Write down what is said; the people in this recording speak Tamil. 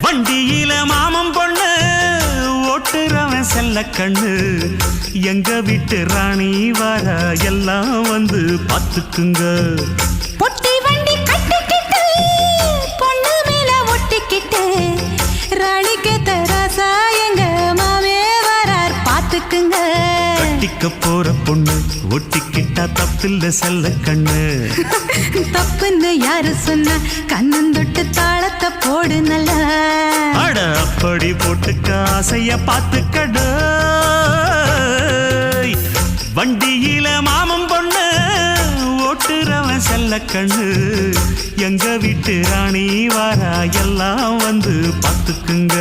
வண்டியில மாமன் பொண்ணு ஓட்டுறவன் செல்ல கண்ணு எங்க வீட்டு ராணி வர எல்லாம் வந்து பாத்துக்குங்க. பொட்டி வண்டி கட்டிக்கிட்டு பொண்ணு மேல ஒட்டிக்கிட்டு ராணிக்கு தராசா எங்க மாமே வரார் பாத்துக்குங்க. கட்டிக்க போற பொண்ணு ஒட்டிக்கிட்டா தப்பில்ல செல்ல கண்ணு. தப்புன்னு யாரு சொன்ன கண்ணந்தொட்டு தாளத்தை போடு நல்லா. அட அப்படி போட்டுக்க ஆசைய பாத்துக்கடு. வண்டியில மாமன் பொண்ணு ஓட்டுறவன் செல்ல கண்ணு எங்க வீட்டு ராணி வாரா எல்லாம் வந்து பாத்துக்குங்க.